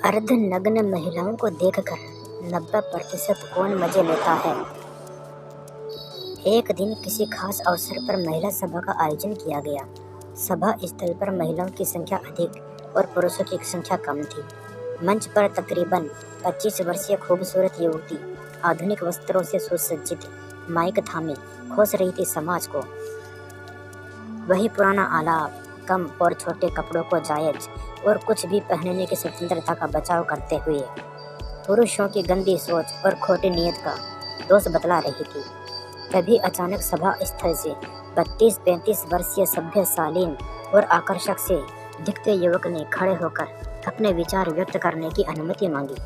अर्धनग्न महिलाओं को देखकर 90% कौन मजे लेता है। एक दिन किसी खास अवसर पर महिला सभा का आयोजन किया गया। सभा स्थल पर महिलाओं की संख्या अधिक और पुरुषों की संख्या कम थी। मंच पर तकरीबन 25 वर्षीय खूबसूरत युवती आधुनिक वस्त्रों से सुसज्जित माइक थामे खोस रही थी समाज को। वही पुराना आलाप, कम और छोटे कपड़ों को जायज और कुछ भी पहनने की स्वतंत्रता का बचाव करते हुए पुरुषों की गंदी सोच और खोटी नीयत का दोष बतला रही थी। तभी अचानक सभा स्थल से 32-35 वर्षीय सभ्य, शालीन और आकर्षक से दिखते युवक ने खड़े होकर अपने विचार व्यक्त करने की अनुमति मांगी।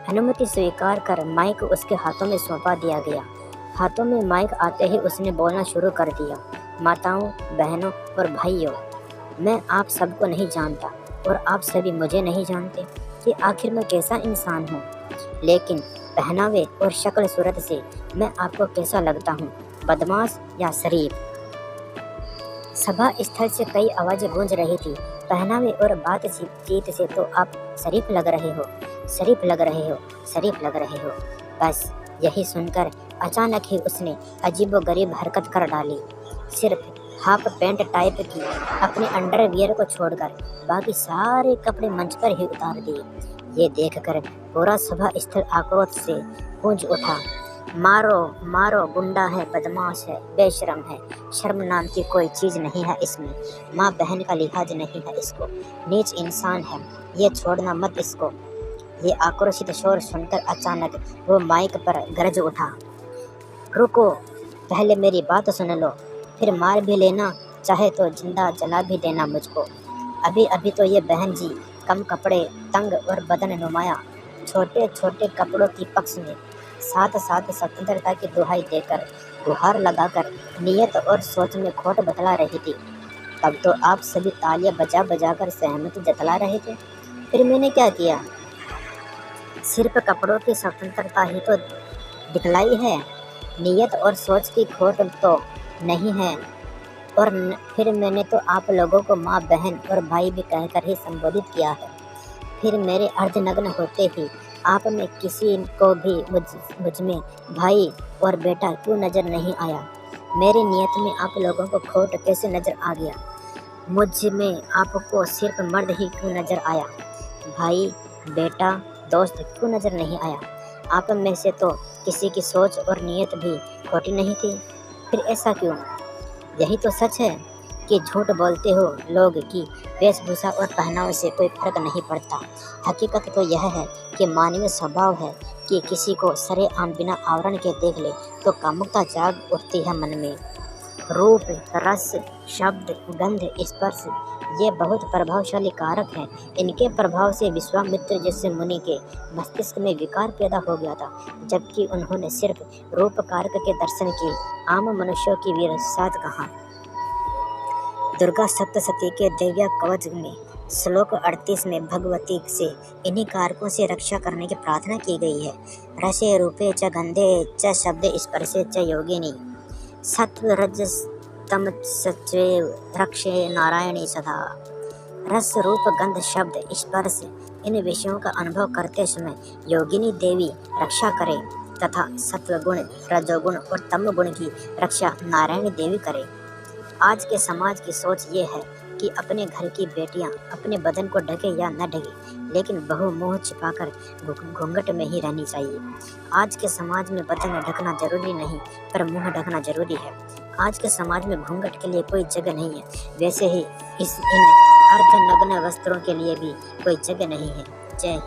अनुमति स्वीकार कर माइक उसके हाथों में सौंपा दिया गया। हाथों में माइक आते ही उसने बोलना शुरू कर दिया। माताओं, बहनों और भाइयों, मैं आप सबको नहीं जानता और आप सभी मुझे नहीं जानते कि आखिर मैं कैसा इंसान हूँ, लेकिन पहनावे और शक्ल सूरत से मैं आपको कैसा लगता हूँ, बदमाश या शरीफ। सभा स्थल से कई आवाजें गूंज रही थी। पहनावे और बातचीत से तो आप शरीफ लग रहे हो, शरीफ लग रहे हो, शरीफ लग रहे हो। बस यही सुनकर अचानक ही उसने अजीबोगरीब हरकत कर डाली। सिर्फ हाफ पैंट टाइप की अपने अंडरवियर को छोड़कर बाकी सारे कपड़े मंच पर ही उतार दिए। ये देखकर पूरा सभा स्थल आक्रोश से गूंज उठा। मारो मारो, गुंडा है, बदमाश है, बेशर्म है, शर्म नाम की कोई चीज़ नहीं है इसमें, माँ बहन का लिहाज नहीं है इसको, नीच इंसान है, ये छोड़ना मत इसको। ये आक्रोशित शोर सुनकर अचानक वो माइक पर गरज उठा। रुको, पहले मेरी बात सुन लो, फिर मार भी लेना, चाहे तो जिंदा जला भी देना मुझको। अभी अभी तो ये बहन जी कम कपड़े, तंग और बदन नुमाया, छोटे छोटे कपड़ों की पक्ष में साथ साथ स्वतंत्रता की दुहाई देकर, गुहार लगाकर नियत और सोच में खोट बतला रही थी। तब तो आप सभी तालियां बजा बजा कर सहमति जतला रहे थे। फिर मैंने क्या किया? सिर्फ कपड़ों की स्वतंत्रता ही तो दिखलाई है, नियत और सोच की खोट तो नहीं है। और फिर मैंने तो आप लोगों को माँ, बहन और भाई भी कहकर ही संबोधित किया है। फिर मेरे अर्धनग्न होते ही आप में किसी को भी मुझ में भाई और बेटा क्यों नज़र नहीं आया? मेरी नियत में आप लोगों को खोट कैसे नज़र आ गया? मुझ में आपको सिर्फ मर्द ही क्यों नज़र आया? भाई, बेटा, दोस्त क्यों नज़र नहीं आया? आप में से तो किसी की सोच और नियत भी खोटी नहीं थी। फिर ऐसा क्यों? यही तो सच है कि झूठ बोलते हो लोग कि वेशभूषा और पहनावे से कोई फर्क नहीं पड़ता। हकीकत तो यह है कि मानवीय स्वभाव है कि किसी को सरेआम बिना आवरण के देख ले तो कामुकता जाग उठती है मन में। रूप, रस, शब्द, गंध, स्पर्श ये बहुत प्रभावशाली कारक हैं। इनके प्रभाव से विश्वामित्र जैसे मुनि के मस्तिष्क में विकार पैदा हो गया था, जबकि उन्होंने सिर्फ रूप कारक के दर्शन किए। आम मनुष्यों की वीर साथ कहा। दुर्गा सप्तशती के दिव्य कवच में श्लोक 38 में भगवती से इन्हीं कारकों से रक्षा करने की प्रार्थना की गई है। रसे रूपे च गंधे च शब्दे स्पर्शे च योगिनी सत्व रजस तम सच्चैव रक्षे नारायणी सदा। रस, रूप, गंध, शब्द, स्पर्श इन विषयों का अनुभव करते समय योगिनी देवी रक्षा करे तथा सत्व गुण, रजोगुण और तम गुण की रक्षा नारायणी देवी करे। आज के समाज की सोच ये है कि अपने घर की बेटियां अपने बदन को ढके या न ढके, लेकिन बहू मुँह छिपाकर घूंघट में ही रहनी चाहिए। आज के समाज में बदन ढकना जरूरी नहीं, पर मुँह ढकना जरूरी है। आज के समाज में घूंघट के लिए कोई जगह नहीं है, वैसे ही इन अर्धनग्न वस्त्रों के लिए भी कोई जगह नहीं है। जय हिंद।